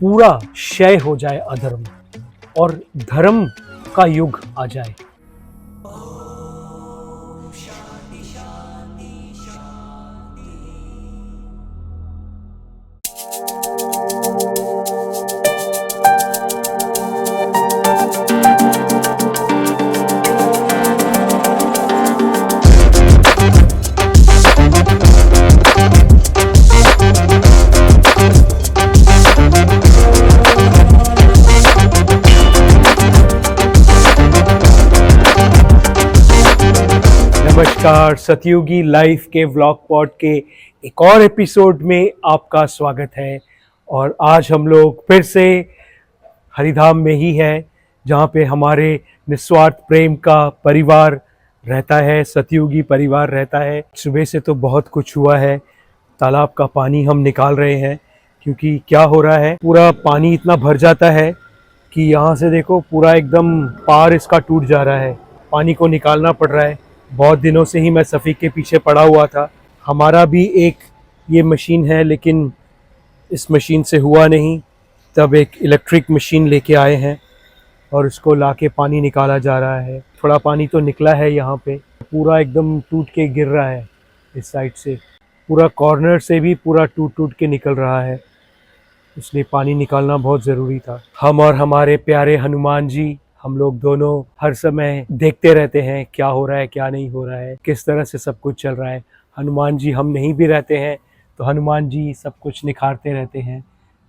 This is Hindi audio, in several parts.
पूरा क्षय हो जाए अधर्म और धर्म का युग आ जाए। नमस्कार, सतयुगी लाइफ के व्लॉग पॉड के एक और एपिसोड में आपका स्वागत है। और आज हम लोग फिर से हरिधाम में ही है, जहाँ पे हमारे निस्वार्थ प्रेम का परिवार रहता है, सतयुगी परिवार रहता है। सुबह से तो बहुत कुछ हुआ है। तालाब का पानी हम निकाल रहे हैं, क्योंकि क्या हो रहा है, पूरा पानी इतना भर जाता है कि यहाँ से देखो पूरा एकदम पार इसका टूट जा रहा है। पानी को निकालना पड़ रहा है। बहुत दिनों से ही मैं सफ़ी के पीछे पड़ा हुआ था। हमारा भी एक ये मशीन है, लेकिन इस मशीन से हुआ नहीं। तब एक इलेक्ट्रिक मशीन लेके आए हैं और उसको लाके पानी निकाला जा रहा है। थोड़ा पानी तो निकला है यहाँ पे, पूरा एकदम टूट के गिर रहा है। इस साइड से पूरा कॉर्नर से भी पूरा टूट टूट के निकल रहा है, इसलिए पानी निकालना बहुत ज़रूरी था। हम और हमारे प्यारे हनुमान जी, हम लोग दोनों हर समय देखते रहते हैं क्या हो रहा है, क्या नहीं हो रहा है, किस तरह से सब कुछ चल रहा है। हनुमान जी हम नहीं भी रहते हैं तो हनुमान जी सब कुछ निखारते रहते हैं,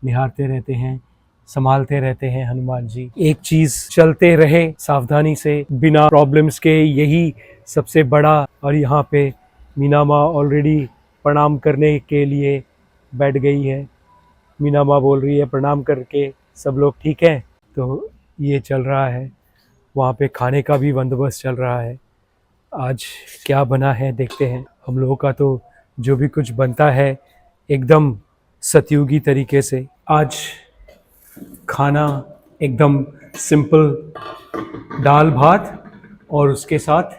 निहारते रहते हैं, संभालते रहते हैं। हनुमान जी एक चीज़ चलते रहे सावधानी से, बिना प्रॉब्लम्स के, यही सबसे बड़ा। और यहाँ पे मीना माँ ऑलरेडी प्रणाम करने के लिए बैठ गई है। मीना माँ बोल रही है प्रणाम करके सब लोग ठीक है। तो ये चल रहा है। वहाँ पे खाने का भी बंदोबस्त चल रहा है। आज क्या बना है देखते हैं। हम लोगों का तो जो भी कुछ बनता है एकदम सतयुगी तरीके से। आज खाना एकदम सिंपल, दाल भात और उसके साथ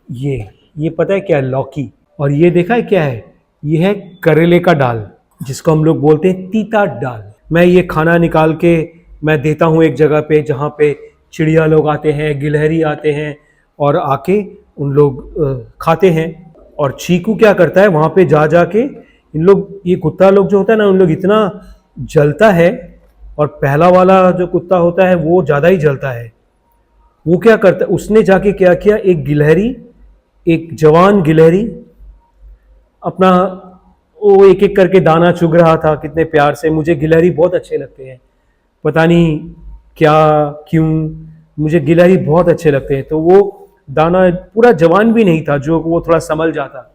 ये पता है क्या है, लौकी। और ये देखा है क्या है, ये है करेले का दाल, जिसको हम लोग बोलते हैं तीता दाल। मैं ये खाना निकाल के मैं देता हूँ एक जगह पे, जहाँ पे चिड़िया लोग आते हैं, गिलहरी आते हैं और आके उन लोग खाते हैं। और चीकू क्या करता है, वहाँ पे जा के इन लोग, ये कुत्ता लोग जो होता है ना, उन लोग इतना जलता है। और पहला वाला जो कुत्ता होता है वो ज़्यादा ही जलता है। वो क्या करता है, उसने जाके क्या किया, एक जवान गिलहरी अपना वो एक एक करके दाना चुग रहा था, कितने प्यार से। मुझे गिलहरी बहुत अच्छे लगते हैं, पता नहीं क्या क्यों, मुझे गिलहरी बहुत अच्छे लगते हैं। तो वो दाना पूरा जवान भी नहीं था, जो वो थोड़ा संभल जाता।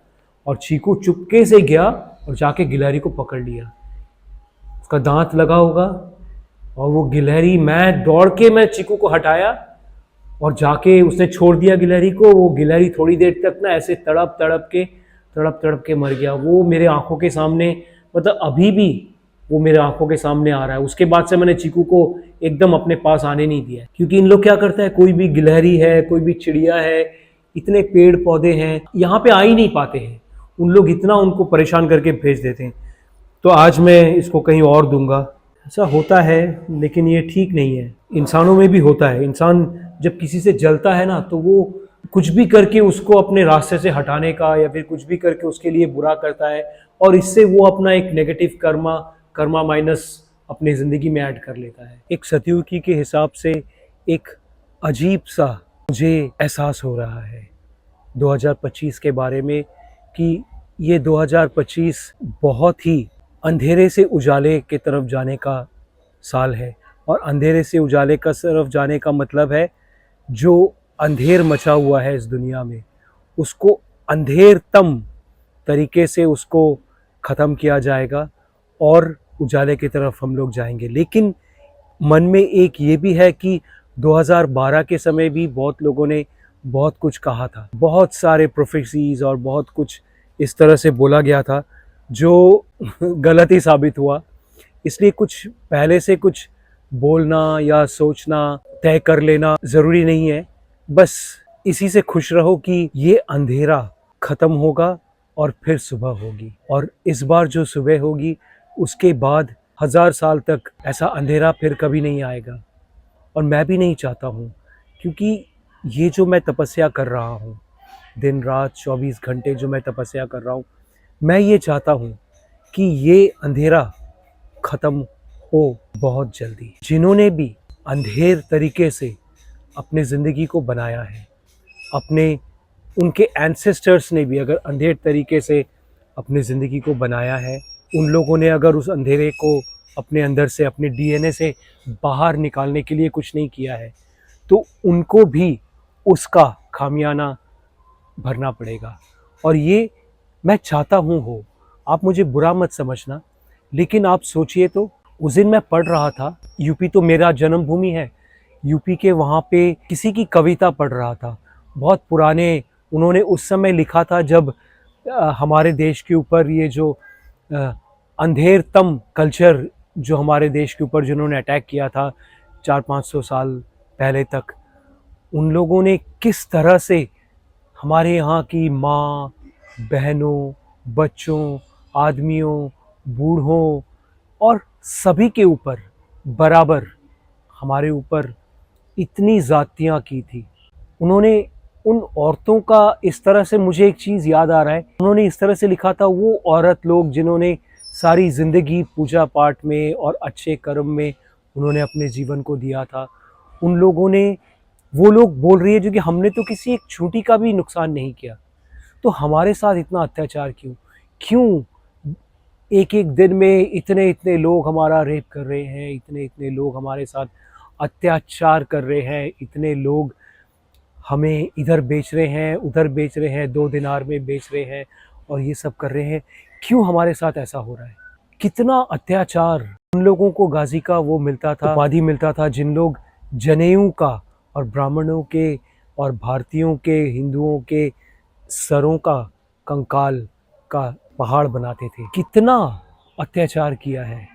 और चीकू चुपके से गया और जाके गिलहरी को पकड़ लिया। उसका दांत लगा होगा और वो गिलहरी, मैं दौड़ के मैं चीकू को हटाया और जाके उसने छोड़ दिया गिलहरी को। वो गिलहरी थोड़ी देर तक ना ऐसे तड़प तड़प के मर गया। वो मेरे आंखों के सामने, मतलब अभी भी वो मेरे आंखों के सामने आ रहा है। उसके बाद से मैंने चीकू को एकदम अपने पास आने नहीं दिया, क्योंकि इन लोग क्या करता है, कोई भी गिलहरी है, कोई भी चिड़िया है, इतने पेड़ पौधे हैं, यहाँ पे आ ही नहीं पाते हैं। उन लोग इतना उनको परेशान करके भेज देते हैं। तो आज मैं इसको कहीं और दूंगा। ऐसा होता है, लेकिन ये ठीक नहीं है। इंसानों में भी होता है। इंसान जब किसी से जलता है ना, तो वो कुछ भी करके उसको अपने रास्ते से हटाने का, या फिर कुछ भी करके उसके लिए बुरा करता है, और इससे वो अपना एक नेगेटिव कर्मा माइनस अपनी ज़िंदगी में ऐड कर लेता है। एक सतयुगी के हिसाब से एक अजीब सा मुझे एहसास हो रहा है 2025 के बारे में, कि ये 2025 बहुत ही अंधेरे से उजाले की तरफ जाने का साल है। और अंधेरे से उजाले का तरफ जाने का मतलब है, जो अंधेर मचा हुआ है इस दुनिया में, उसको अंधेरतम तरीके से उसको ख़त्म किया जाएगा और उजाले की तरफ हम लोग जाएंगे। लेकिन मन में एक ये भी है कि 2012 के समय भी बहुत लोगों ने बहुत कुछ कहा था, बहुत सारे प्रोफेसीज और बहुत कुछ इस तरह से बोला गया था, जो गलत ही साबित हुआ। इसलिए कुछ पहले से कुछ बोलना या सोचना, तय कर लेना ज़रूरी नहीं है। बस इसी से खुश रहो कि ये अंधेरा ख़त्म होगा और फिर सुबह होगी। और इस बार जो सुबह होगी, उसके बाद 1000 साल तक ऐसा अंधेरा फिर कभी नहीं आएगा, और मैं भी नहीं चाहता हूँ, क्योंकि ये जो मैं तपस्या कर रहा हूँ, दिन रात 24 घंटे जो मैं तपस्या कर रहा हूँ, मैं ये चाहता हूँ कि ये अंधेरा ख़त्म हो बहुत जल्दी। जिन्होंने भी अंधेर तरीके से अपने ज़िंदगी को बनाया है, अपने उनके एंसेस्टर्स ने भी अगर अंधेर तरीके से अपनी ज़िंदगी को बनाया है, उन लोगों ने अगर उस अंधेरे को अपने अंदर से, अपने डीएनए से बाहर निकालने के लिए कुछ नहीं किया है, तो उनको भी उसका खामियाना भरना पड़ेगा। और ये मैं चाहता हूँ हो, आप मुझे बुरा मत समझना, लेकिन आप सोचिए तो, उस दिन मैं पढ़ रहा था, यूपी तो मेरा जन्मभूमि है, यूपी के वहाँ पे किसी की कविता पढ़ रहा था, बहुत पुराने, उन्होंने उस समय लिखा था जब हमारे देश के ऊपर ये जो अ, अंधेरतम कल्चर जो हमारे देश के ऊपर जिन्होंने अटैक किया था 400-500 साल पहले तक, उन लोगों ने किस तरह से हमारे यहाँ की माँ, बहनों, बच्चों, आदमियों, बूढ़ों और सभी के ऊपर बराबर, हमारे ऊपर इतनी ज़्यादतियाँ की थी। उन्होंने उन औरतों का इस तरह से, मुझे एक चीज़ याद आ रहा है, उन्होंने इस तरह से लिखा था, वो औरत लोग जिन्होंने सारी ज़िंदगी पूजा पाठ में और अच्छे कर्म में उन्होंने अपने जीवन को दिया था, उन लोगों ने, वो लोग बोल रही है जो कि हमने तो किसी एक चूंटी का भी नुकसान नहीं किया, तो हमारे साथ इतना अत्याचार क्यों? क्यों एक एक दिन में इतने इतने लोग हमारा रेप कर रहे हैं, इतने इतने लोग हमारे साथ अत्याचार कर रहे हैं, इतने लोग हमें इधर बेच रहे हैं, उधर बेच रहे हैं, 2 दिनार में बेच रहे हैं और ये सब कर रहे हैं, क्यों हमारे साथ ऐसा हो रहा है? कितना अत्याचार! उन लोगों को गाज़ी का वो मिलता था, उपाधि मिलता था, जिन लोग जनेऊ का और ब्राह्मणों के और भारतीयों के, हिंदुओं के सरों का कंकाल का पहाड़ बनाते थे। कितना अत्याचार किया है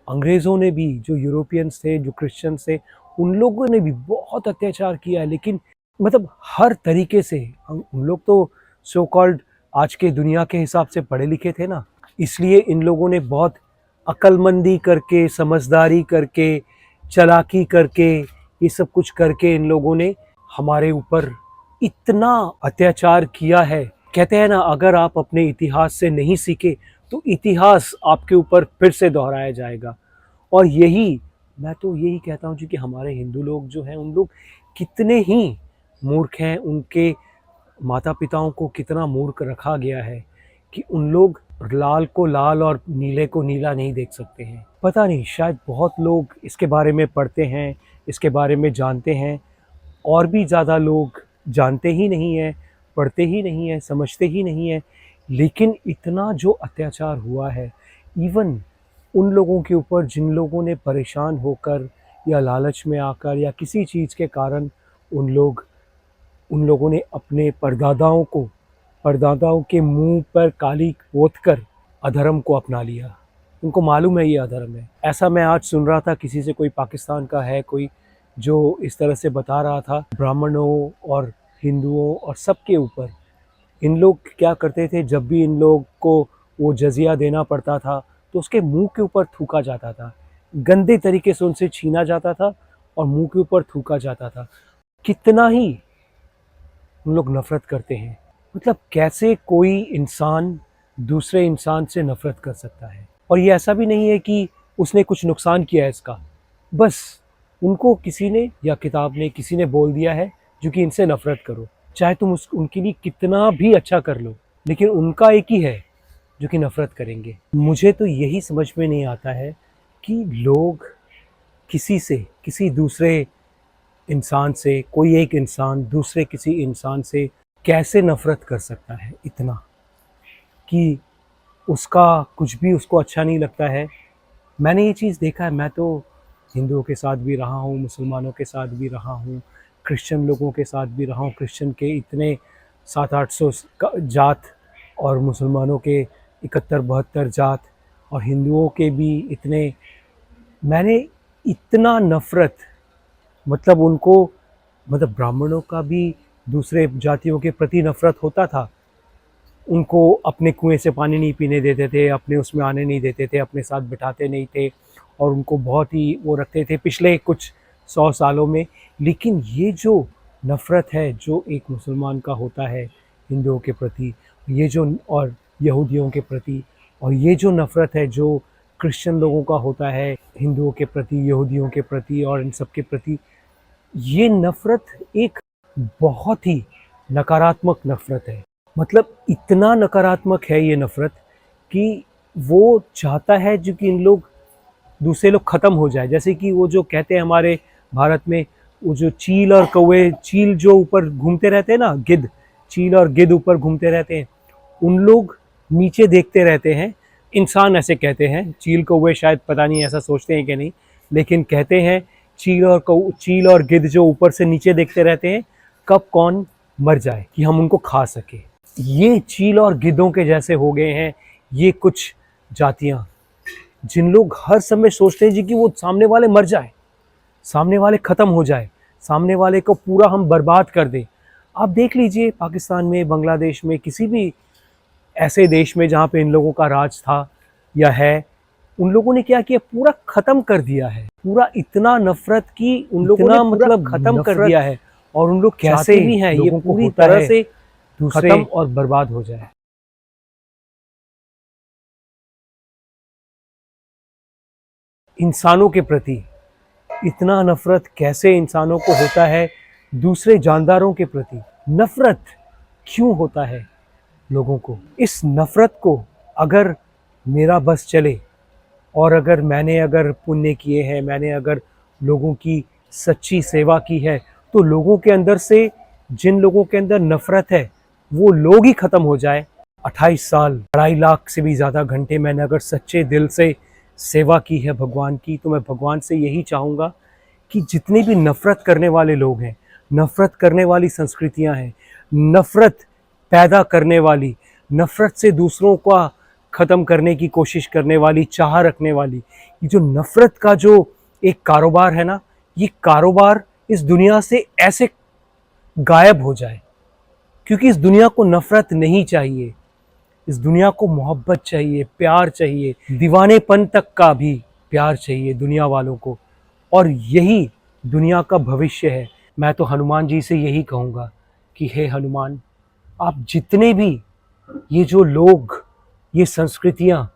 अंग्रेज़ों ने भी, जो यूरोपियंस थे, जो क्रिश्चियंस थे, उन लोगों ने भी बहुत अत्याचार किया है, लेकिन मतलब हर तरीके से उन लोग तो सो कॉल्ड आज के दुनिया के हिसाब से पढ़े लिखे थे ना, इसलिए इन लोगों ने बहुत अक्लमंदी करके, समझदारी करके, चालाकी करके, ये सब कुछ करके इन लोगों ने हमारे ऊपर इतना अत्याचार किया है। कहते हैं ना, अगर आप अपने इतिहास से नहीं सीखे तो इतिहास आपके ऊपर फिर से दोहराया जाएगा। और यही, मैं तो यही कहता हूँ कि हमारे हिंदू लोग जो हैं, उन लोग कितने ही मूर्ख हैं, उनके माता पिताओं को कितना मूर्ख रखा गया है कि उन लोग लाल को लाल और नीले को नीला नहीं देख सकते हैं। पता नहीं, शायद बहुत लोग इसके बारे में पढ़ते हैं, इसके बारे में जानते हैं, और भी ज़्यादा लोग जानते ही नहीं हैं, पढ़ते ही नहीं हैं, समझते ही नहीं हैं। लेकिन इतना जो अत्याचार हुआ है, इवन उन लोगों के ऊपर जिन लोगों ने परेशान होकर या लालच में आकर या किसी चीज़ के कारण उन लोगों ने अपने परदादाओं के मुंह पर काली पोत कर अधर्म को अपना लिया। उनको मालूम है ये अधर्म है। ऐसा मैं आज सुन रहा था, किसी से, कोई पाकिस्तान का है कोई, जो इस तरह से बता रहा था, ब्राह्मणों और हिंदुओं और सबके ऊपर इन लोग क्या करते थे, जब भी इन लोग को वो जजिया देना पड़ता था तो उसके मुंह के ऊपर थूका जाता था, गंदे तरीके से उनसे छीना जाता था और मुंह के ऊपर थूका जाता था। कितना ही उन लोग नफ़रत करते हैं। मतलब कैसे कोई इंसान दूसरे इंसान से नफ़रत कर सकता है? और ये ऐसा भी नहीं है कि उसने कुछ नुकसान किया है इसका, बस उनको किसी ने या किताब ने, किसी ने बोल दिया है जो कि इनसे नफ़रत करो, चाहे तुम उनके लिए कितना भी अच्छा कर लो, लेकिन उनका एक ही है जो कि नफ़रत करेंगे। मुझे तो यही समझ में नहीं आता है कि लोग किसी दूसरे इंसान से, कोई एक इंसान दूसरे किसी इंसान से कैसे नफ़रत कर सकता है इतना, कि उसका कुछ भी उसको अच्छा नहीं लगता है। मैंने ये चीज़ देखा है, मैं तो हिंदुओं के साथ भी रहा हूँ, मुसलमानों के साथ भी रहा हूँ, क्रिश्चियन लोगों के साथ भी रहा हूँ। क्रिश्चियन के इतने 700-800 जात और मुसलमानों के 71-72 जात और हिंदुओं के भी इतने, मैंने इतना नफ़रत, मतलब उनको, मतलब ब्राह्मणों का भी दूसरे जातियों के प्रति नफ़रत होता था, उनको अपने कुएं से पानी नहीं पीने देते थे, अपने उसमें आने नहीं देते थे, अपने साथ बिठाते नहीं थे और उनको बहुत ही वो रखते थे पिछले कुछ 100 सालों में। लेकिन ये जो नफ़रत है जो एक मुसलमान का होता है हिंदुओं के प्रति, ये जो और यहूदियों के प्रति, और ये जो नफ़रत है जो क्रिश्चियन लोगों का होता है हिंदुओं के प्रति, यहूदियों के प्रति और इन सब के प्रति, ये नफ़रत एक बहुत ही नकारात्मक नफ़रत है। मतलब इतना नकारात्मक है ये नफ़रत कि वो चाहता है जो कि इन लोग दूसरे लोग ख़त्म हो जाए। जैसे कि वो जो कहते हैं हमारे भारत में, वो जो चील और कौवे, चील जो ऊपर घूमते रहते हैं ना, गिद्ध, चील और गिद्ध ऊपर घूमते रहते हैं, उन लोग नीचे देखते रहते हैं। इंसान ऐसे कहते हैं, चील कौवे शायद पता नहीं ऐसा सोचते हैं कि नहीं, लेकिन कहते हैं चील और गिद्ध जो ऊपर से नीचे देखते रहते हैं कब कौन मर जाए कि हम उनको खा सके। ये चील और गिद्धों के जैसे हो गए हैं ये कुछ जातियां, जिन लोग हर समय सोचते हैं जी कि वो सामने वाले मर जाए, सामने वाले ख़त्म हो जाए, सामने वाले को पूरा हम बर्बाद कर दें। आप देख लीजिए पाकिस्तान में, बांग्लादेश में, किसी भी ऐसे देश में जहाँ पे इन लोगों का राज था या है, उन लोगों ने क्या किया, पूरा ख़त्म कर दिया है। पूरा इतना नफ़रत की उन लोगों ने मतलब ख़त्म कर दिया है। और उन लोग कैसे भी हैं ये पूरी तरह से ख़त्म और बर्बाद हो जाए। इंसानों के प्रति इतना नफ़रत कैसे इंसानों को होता है, दूसरे जानदारों के प्रति नफ़रत क्यों होता है लोगों को? इस नफ़रत को अगर मेरा बस चले और अगर मैंने अगर पुण्य किए हैं, मैंने अगर लोगों की सच्ची सेवा की है, तो लोगों के अंदर से, जिन लोगों के अंदर नफ़रत है वो लोग ही ख़त्म हो जाए। 28 साल 2.5 लाख से भी ज़्यादा घंटे मैंने अगर सच्चे दिल से सेवा की है भगवान की, तो मैं भगवान से यही चाहूँगा कि जितने भी नफ़रत करने वाले लोग हैं, नफ़रत करने वाली संस्कृतियाँ हैं, नफ़रत पैदा करने वाली, नफ़रत से दूसरों का ख़त्म करने की कोशिश करने वाली, चाह रखने वाली, ये जो नफ़रत का जो एक कारोबार है ना, ये कारोबार इस दुनिया से ऐसे गायब हो जाए। क्योंकि इस दुनिया को नफ़रत नहीं चाहिए, इस दुनिया को मोहब्बत चाहिए, प्यार चाहिए, दीवानेपन तक का भी प्यार चाहिए दुनिया वालों को। और यही दुनिया का भविष्य है। मैं तो हनुमान जी से यही कहूँगा कि हे हनुमान, आप जितने भी ये जो लोग, ये संस्कृतियाँ,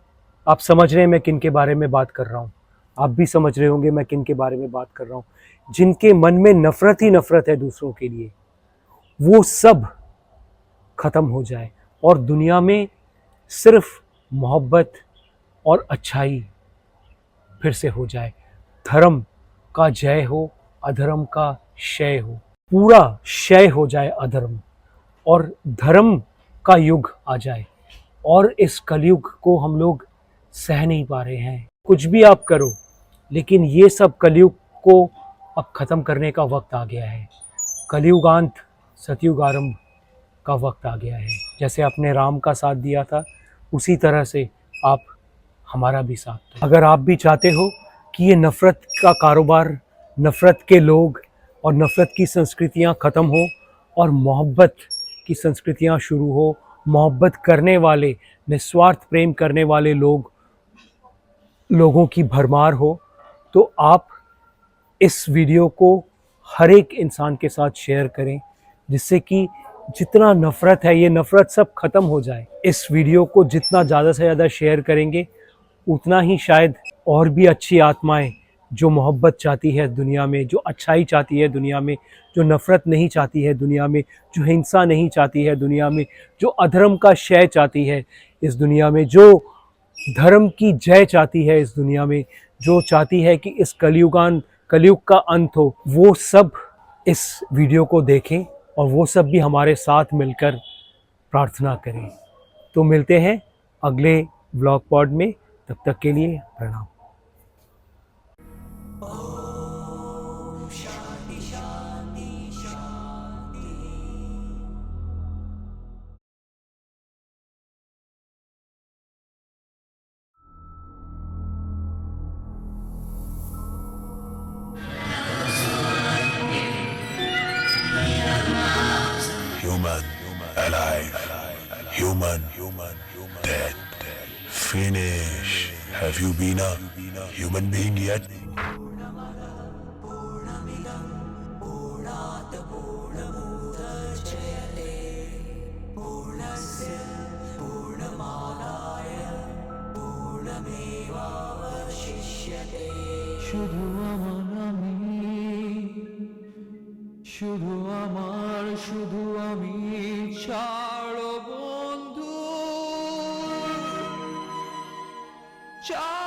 आप समझ रहे हैं मैं किन के बारे में बात कर रहा हूँ, आप भी समझ रहे होंगे मैं किन के बारे में बात कर रहा हूँ, जिनके मन में नफ़रत ही नफ़रत है दूसरों के लिए, वो सब ख़त्म हो जाए और दुनिया में सिर्फ मोहब्बत और अच्छाई फिर से हो जाए। धर्म का जय हो, अधर्म का क्षय हो, पूरा क्षय हो जाए अधर्म, और धर्म का युग आ जाए। और इस कलयुग को हम लोग सह नहीं पा रहे हैं। कुछ भी आप करो, लेकिन ये सब कलयुग को अब ख़त्म करने का वक्त आ गया है। कलयुगांत सतयुग आरंभ का वक्त आ गया है। जैसे आपने राम का साथ दिया था, उसी तरह से आप हमारा भी साथ दो। अगर आप भी चाहते हो कि ये नफ़रत का कारोबार, नफ़रत के लोग और नफ़रत की संस्कृतियाँ ख़त्म हो और मोहब्बत की संस्कृतियाँ शुरू हो, मोहब्बत करने वाले, निस्वार्थ प्रेम करने वाले लोगों की भरमार हो, तो आप इस वीडियो को हर एक इंसान के साथ शेयर करें, जिससे कि जितना नफ़रत है ये नफ़रत सब ख़त्म हो जाए। इस वीडियो को जितना ज़्यादा से ज़्यादा शेयर करेंगे, उतना ही शायद और भी अच्छी आत्माएं जो मोहब्बत चाहती है दुनिया में, जो अच्छाई चाहती है दुनिया में, जो नफ़रत नहीं चाहती है दुनिया में, जो हिंसा नहीं चाहती है दुनिया में, जो अधर्म का क्षय चाहती है इस दुनिया में, जो धर्म की जय चाहती है इस दुनिया में, जो चाहती है कि इस कलयुग का अंत हो, वो सब इस वीडियो को देखें और वो सब भी हमारे साथ मिलकर प्रार्थना करें। तो मिलते हैं अगले व्लॉग पॉड में, तब तक के लिए प्रणाम। Human, alive, human. dead, finish. Have you been a human being yet? শুধু আমার আমি, শুধু আমার, শুধু আমি ছাড়ো বন্ধু, ছাড়ো।